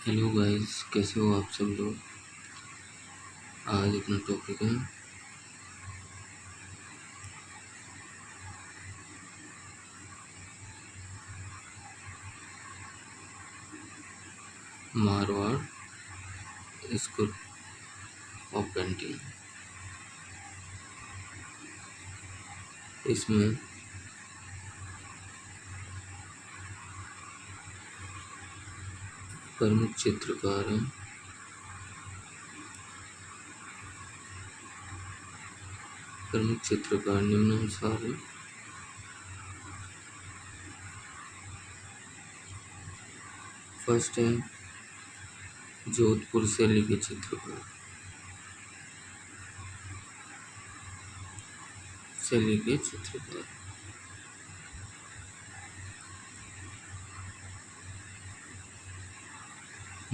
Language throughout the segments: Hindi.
हेलो गाइस, कैसे हो आप सब लोग। आज अपना टॉपिक है मारवाड़ स्कूल ऑफ पेंटिंग। इसमें प्रमुख चित्रकार हैं निम्नानुसार हैं। फर्स्ट है जोधपुर शैली के चित्रकार।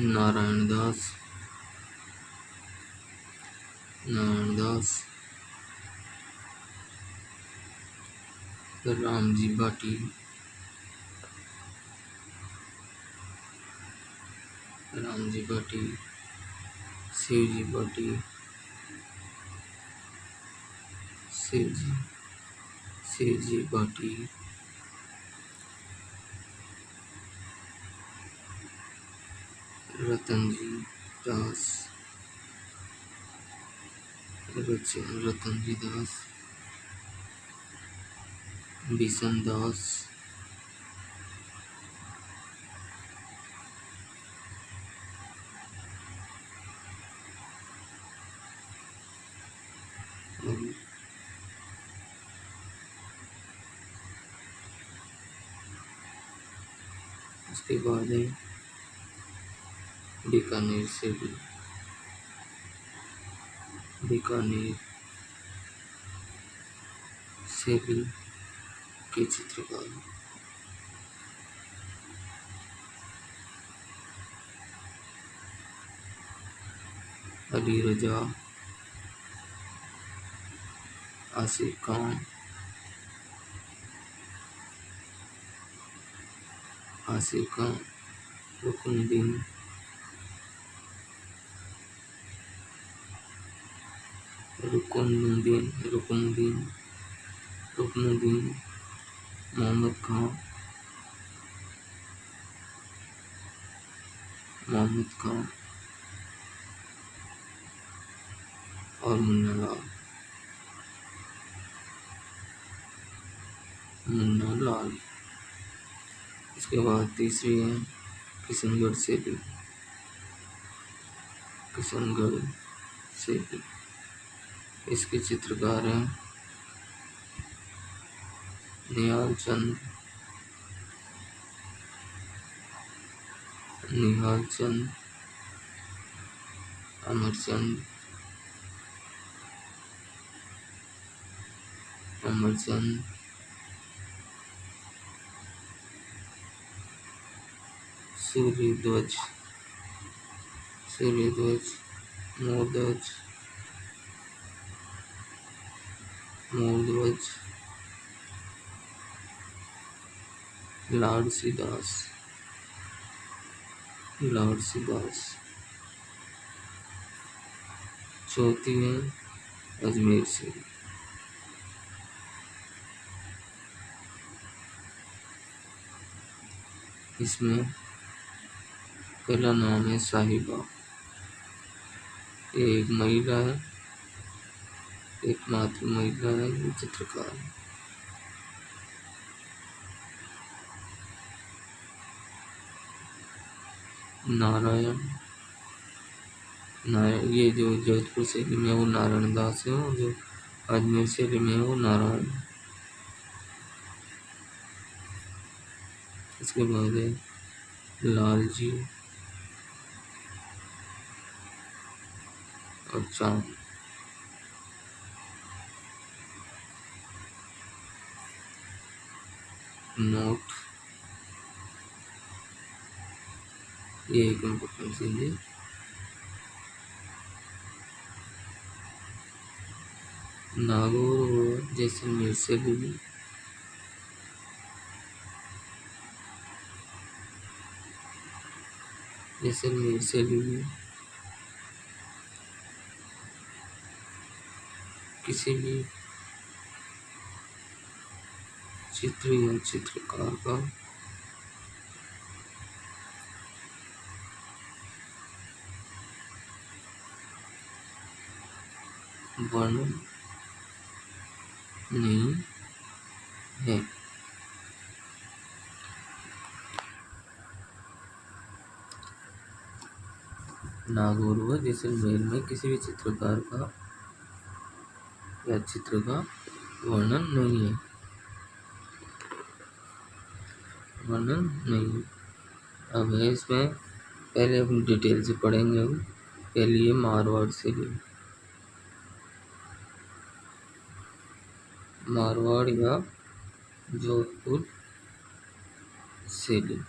नारायण दास, रामजी भाटी, शिवजी भाटी, रतनजी दास, बिशन दास, और उसके बाद है बीकानेर से भी के चित्रकार। अली रजा, आसिफ खान, रुकनुद्दीन, मोहम्मद खान और मुन्ना लाल। इसके बाद तीसरी है किशनगढ़ से भी। इसके चित्रकार हैं निहाल चंद, अमरचंद, सूर्यध्वज, मोरध्वज, लाडसी दास। चौथी है अजमेर से। इसमें पहला नाम है साहिबा। ये एक महिला है, एकमात्र महिला है ये चित्रकार। नारायण, ये जो जोधपुर शैली में है वो नारायण दास है, और जो अजमेर शैली में है वो नारायण। इसके बाद है लालजी और चांद। नोट, ये एक इम्पोर्टेंट चीज है। नागौर और जैसलमेर से भी जैसलमेर शैली में किसी भी चित्र या चित्रकार का वर्णन नहीं है। नागौर व जैसलमेर में किसी भी चित्रकार का या चित्र का वर्णन नहीं है। वर्णन नहीं है। अब है इसमें पहले हम डिटेल से पढ़ेंगे। हम पहले ये मारवाड़ शैली, मारवाड़ या जोधपुर शैली।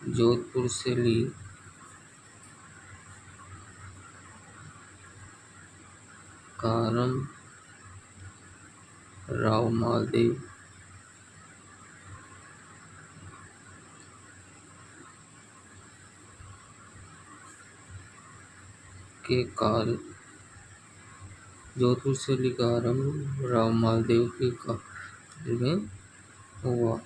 जोधपुर शैली का आरंभ राव मालदेव के काल जोधपुर शैली का आरंभ राव मालदेव के काल में हुआ।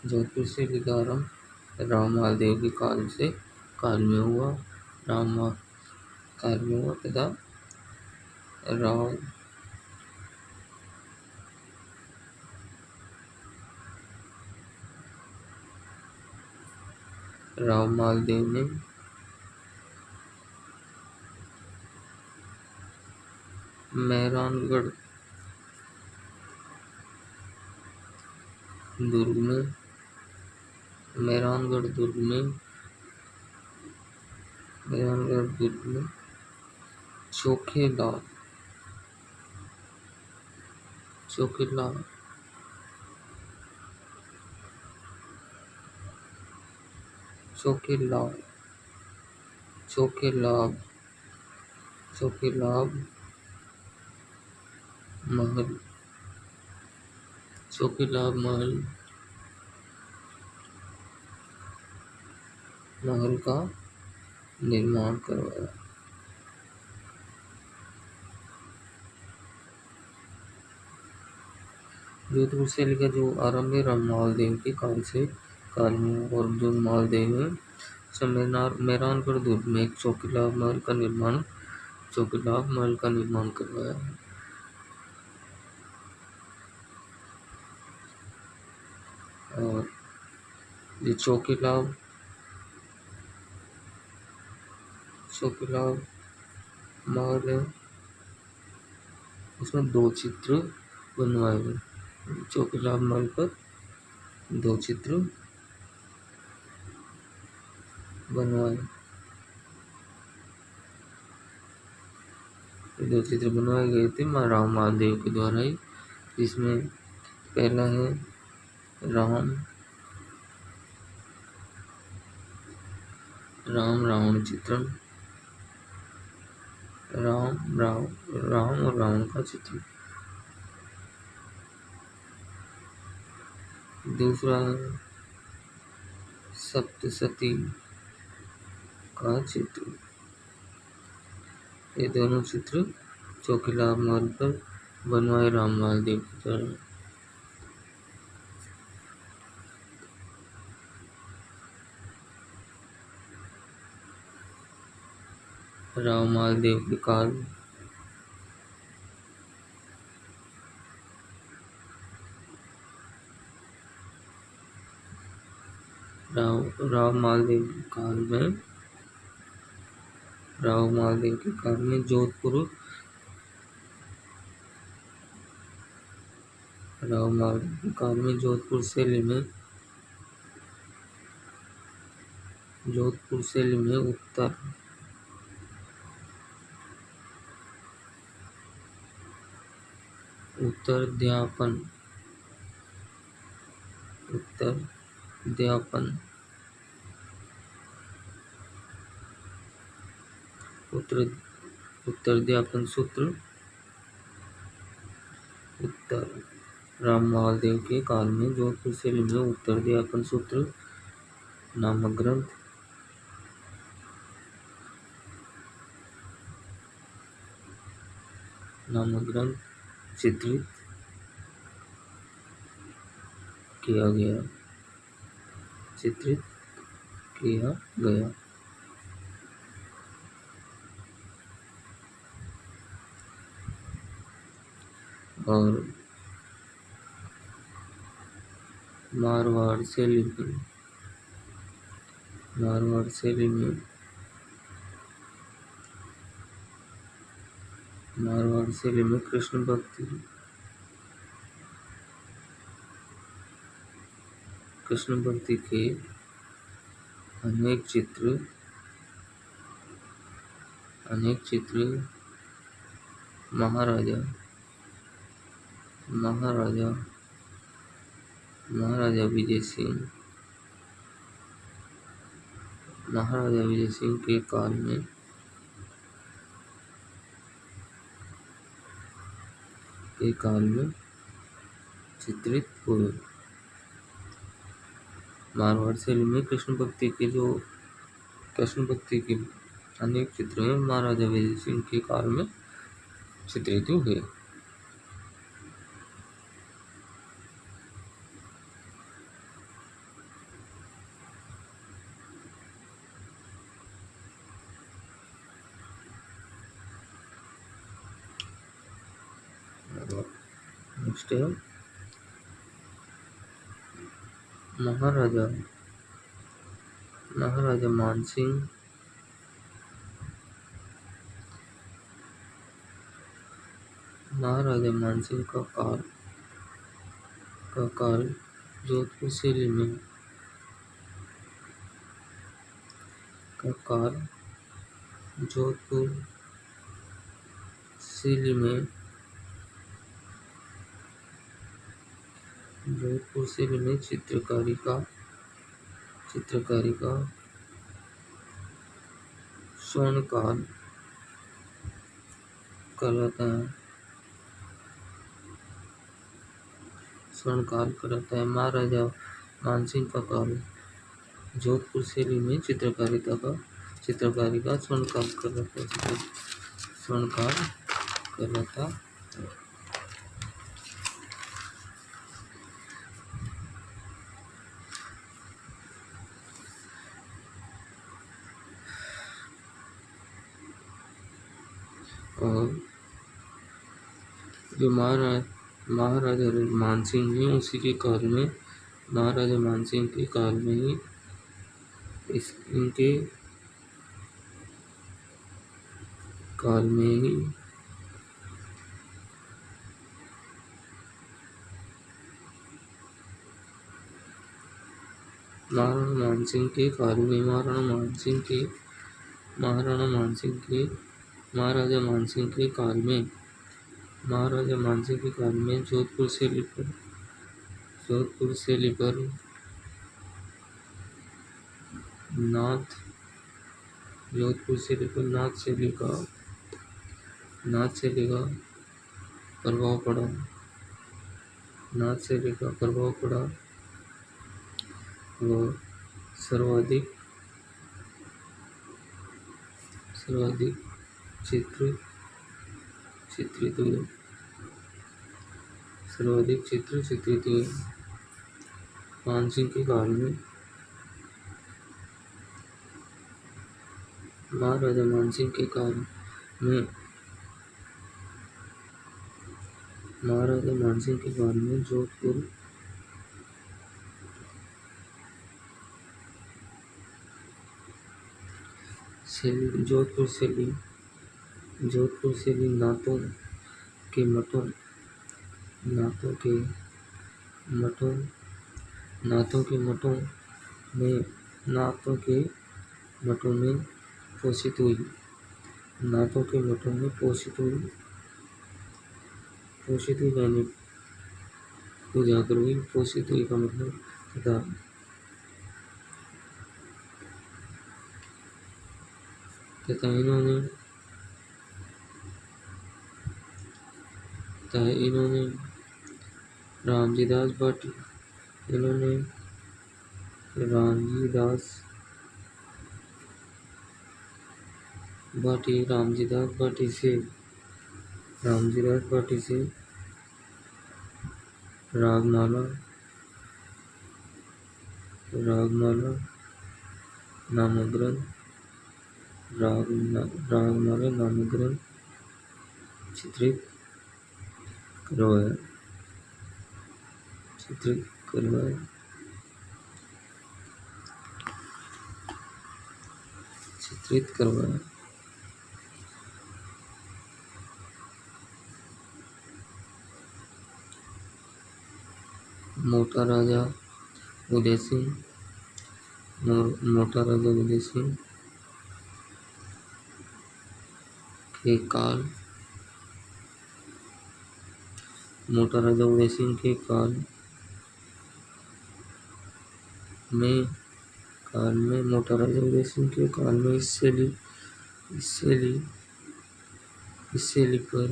जोधपुर शैली का आरंभ राव मालदेव के काल में हुआ। काल में हुआ तथा राव मालदेव ने मेहरानगढ़ दुर्ग में चोखेलाल महल का निर्माण करवाया। जोधपुर शैली का जो आरंभ है राम मालदेव के काल में, और जो मालदेव है मेहरानगढ़ दुर्ग में एक चौकीलाभ महल का निर्माण करवाया है। और ये चौकीलाभ महल है, उसमें 2 चित्र बनवाए गए। चौकीलाभ महल पर 2 चित्र बनवाए गए थे राव मालदेव के द्वारा ही, जिसमें पहला है राम रावण चित्रण, राम और रावण का चित्र। दूसरा है सप्तशती का चित्र। ये दोनों चित्र चौकीलाभ महल पर बनवाए राम मालदेव के द्वारा। राव मालदेव के काल राव मालदेव के काल में जोधपुर शैली में उत्तर उत्तर उत्तराध्यापन सूत्र। उत्तर राममोहन देव के काल में जोधपुर शैली में उत्तराध्यापन सूत्र नामक ग्रंथ चित्रित किया गया। और मारवाड़ शैली में कृष्ण भक्ति के अनेक चित्र महाराजा विजय सिंह के काल में चित्रित हुए। मारवाड़ शैली में कृष्ण भक्ति के अनेक चित्र महाराजा विजय सिंह के काल में चित्रित हुए। नेक्स्ट है महाराजा मानसिंह का काल जोधपुर शैली में चित्रकारी का स्वर्णकाल कहलाता है। महाराजा मानसिंह का काल जोधपुर शैली में चित्रकारी का स्वर्णकाल कहलाता है। और जो महाराजा मानसिंह है उसी के काल में महाराजा मानसिंह के काल में ही इनके काल में ही महाराणा मानसिंह के काल में महाराजा मानसिंह के काल में जोधपुर शैली पर नाथ शैली का प्रभाव पड़ा वो सर्वाधिक चित्र चित्रित हुए। मानसिंह के काल में महाराजा मानसिंह के काल में जोधपुर शैली नाथों के मठों में पोषित हुई। यानी उजागर हुई। पोषित हुई का मतलब तथा इन्होंने सकता है। इन्होंने रामजी दास भट्ट इन्होंने रामजी दास भट्ट से रागमाला नामक ग्रंथ चित्रित करवाया मोटा राजा उदय सिंह के काल में इससे लेकर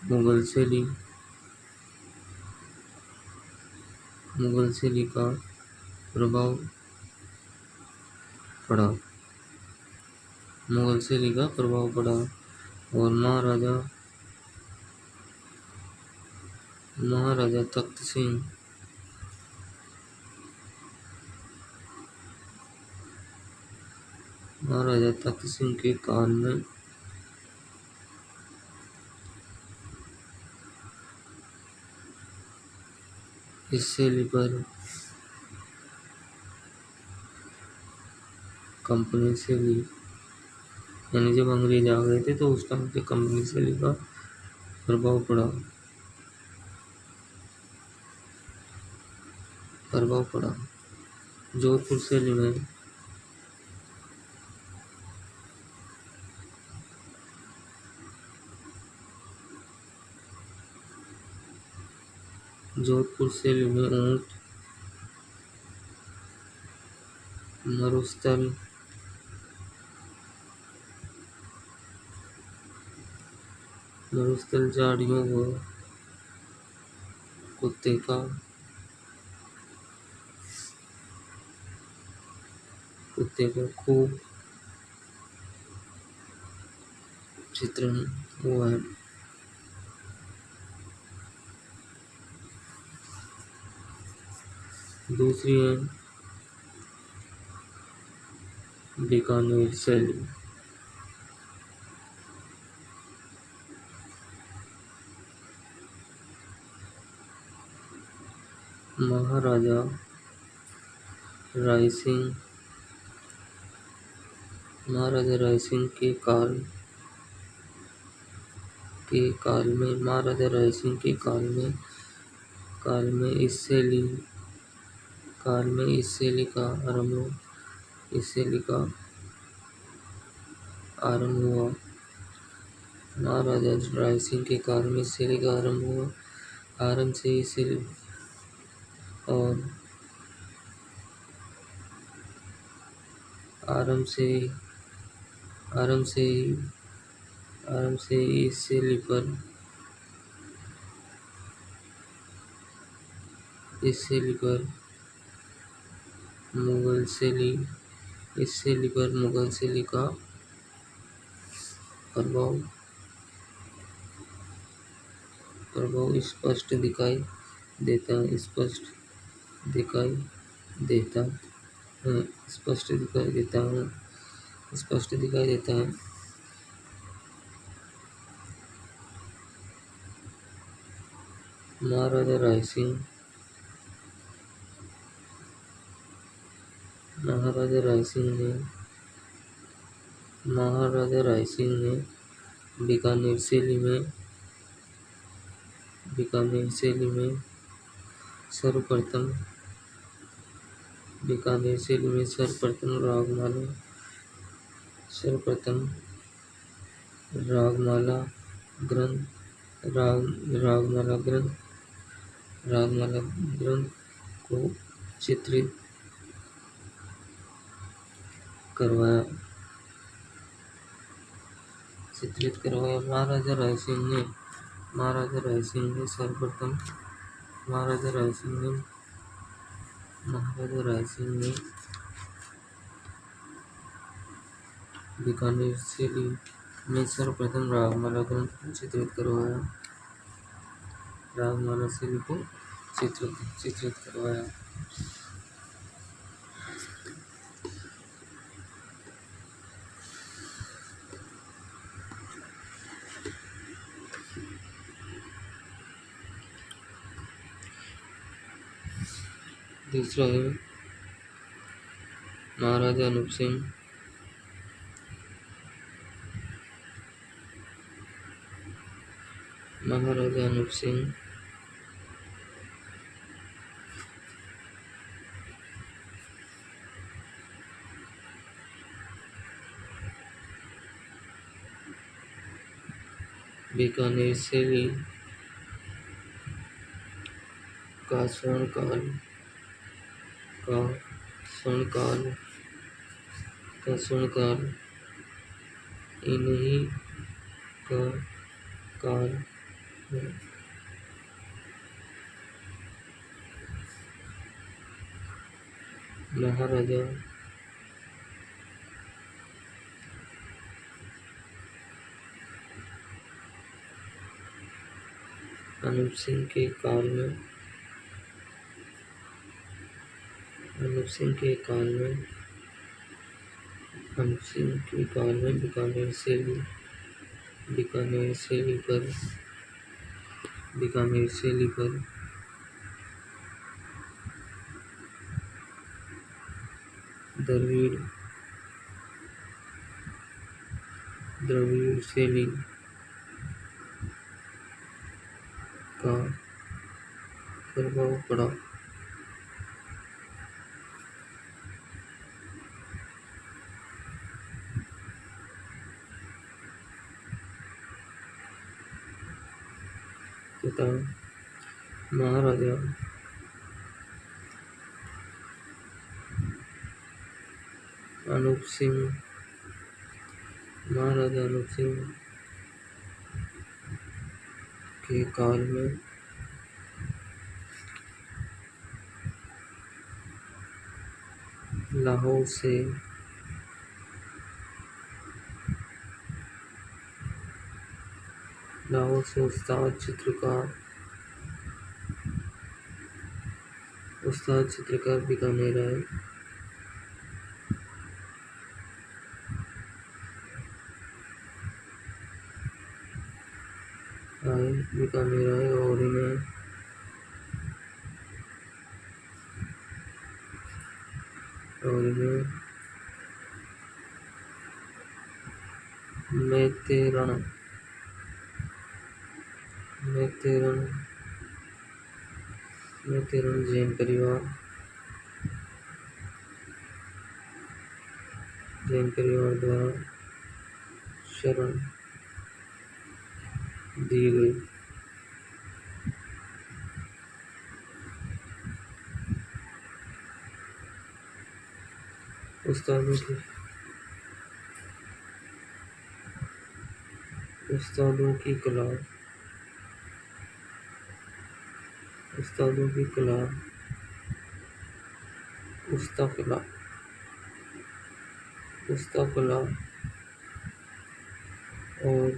मुगल शैली का प्रभाव पड़ा और महाराजा तख्त सिंह के काल में इस शैली पर कंपनी शैली यानी जब अंग्रेज आ गए थे तो उस टाइम पे कंपनी शैली का प्रभाव पड़ा। जोधपुर शैली में ऊंट मरुस्थल झाड़ियों व कुत्ते का खूब चित्रण हुआ है। दूसरी है बीकानेर शैली। महाराजा राय सिंह के काल में इस शैली का आरंभ हुआ। महाराजा राय सिंह के काल में इस शैली का आरंभ हुआ। आरंभ से ही इस शैली पर मुगल शैली का प्रभाव स्पष्ट दिखाई देता है। महाराजा राय सिंह ने बीकानेर शैली में सर्वप्रथम रागमाला ग्रंथ को चित्रित करवाया। चित्रित करवाया। महाराजा राय सिंह ने सर्वप्रथम महाराजा राय सिंह ने बीकानेर शैली में सर्वप्रथम रागमाला ग्रंथ को चित्रित करवाया। रागमाला शैली को चित्रित करवाया। दूसरा है महाराजा अनूप सिंह। महाराजा अनूप सिंह बीकानेर शैली का स्वर्णकाल इन्हीं का काल है। महाराजा अनूप सिंह के काल में बीकानेर शैली पर द्रविड़ शैली का प्रभाव पड़ा। तथा महाराजा अनूप सिंह के काल में लाहौर से उस्ताद चित्रकार बीकानेर आए। और इन्हें मैत्रेयन जैन परिवार द्वारा शरण दी गई। उस्तादों की कला और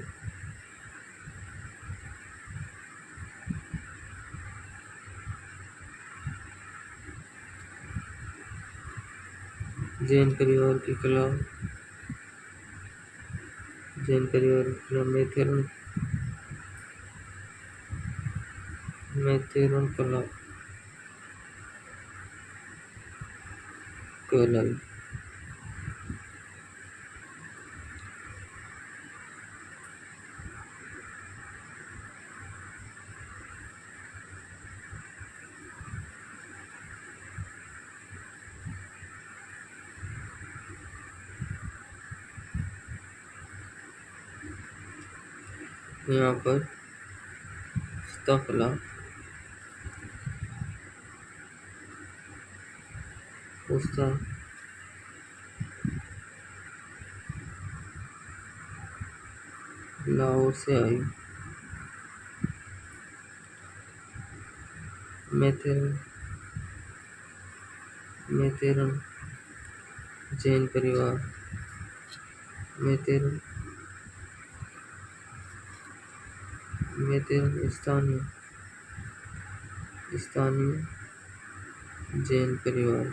जैन परिवार की कला मैत्रेयन कला कहलाई। यहाँ पर हस्तकला लाहौर से आई। मैथेरन जैन परिवार। मैथेरन स्थानीय जैन परिवार।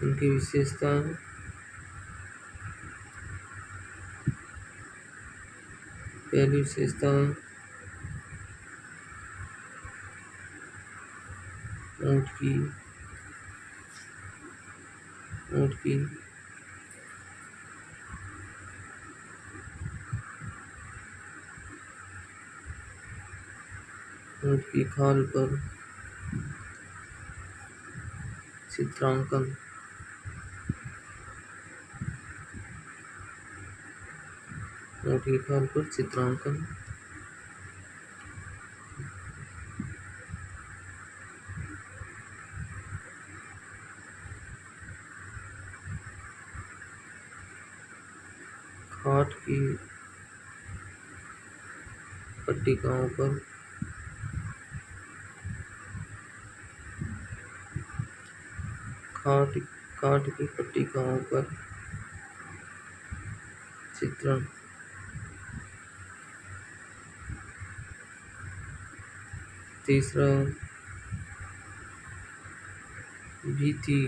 उनकी विशेषताएं पहली विशेषता है ऊँट की खाल पर चित्रांकन। ऊँट की खाल पर चित्रांकन। खाट की पट्टिकाओं पर चित्रण। तीसरा भित्ति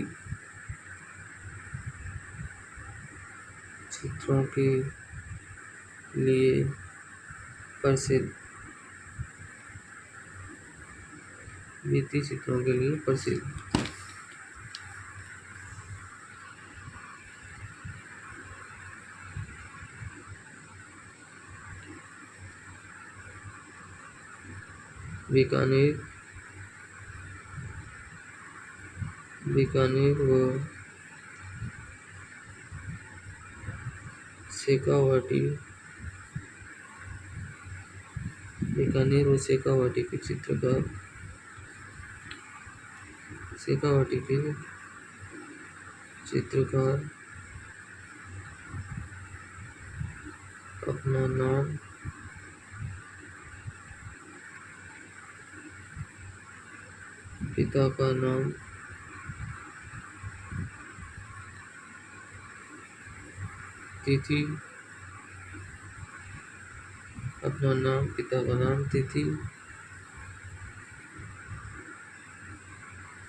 चित्रों के लिए प्रसिद्ध। बीकानेर व शेखावाटी के चित्रकार अपना नाम पिता का नाम तिथि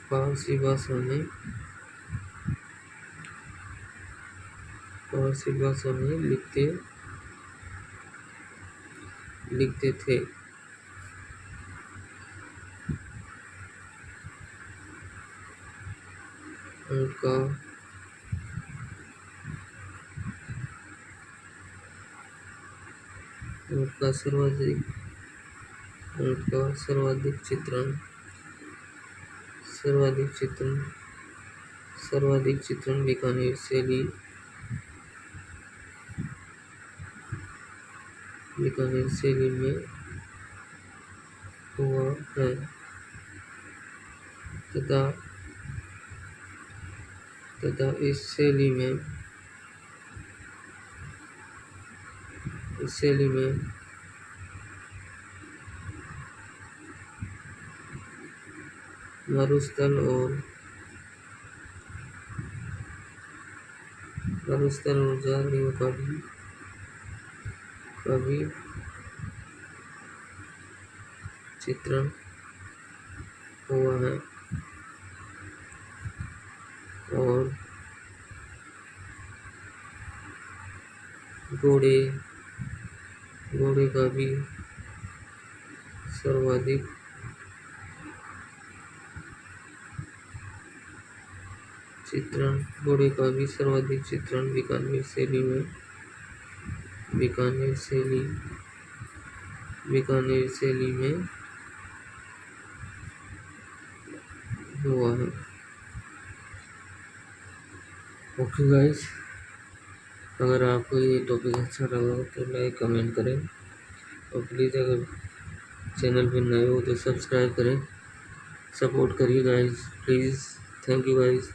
फारसी भाषा में लिखते थे। ऊँट का सर्वाधिक चित्रण बीकानेर शैली में हुआ है तथा इस शैली में मरुस्थल और झाड़ियों का भी चित्रण हुआ है और घोड़े का भी सर्वाधिक चित्रण बीकानेर शैली में हुआ है। ओके गाइस, अगर आपको ये टॉपिक अच्छा लगा तो लाइक कमेंट करें और प्लीज़ अगर चैनल पर नए हो तो सब्सक्राइब करें, सपोर्ट करिए guys please. Thank you guys.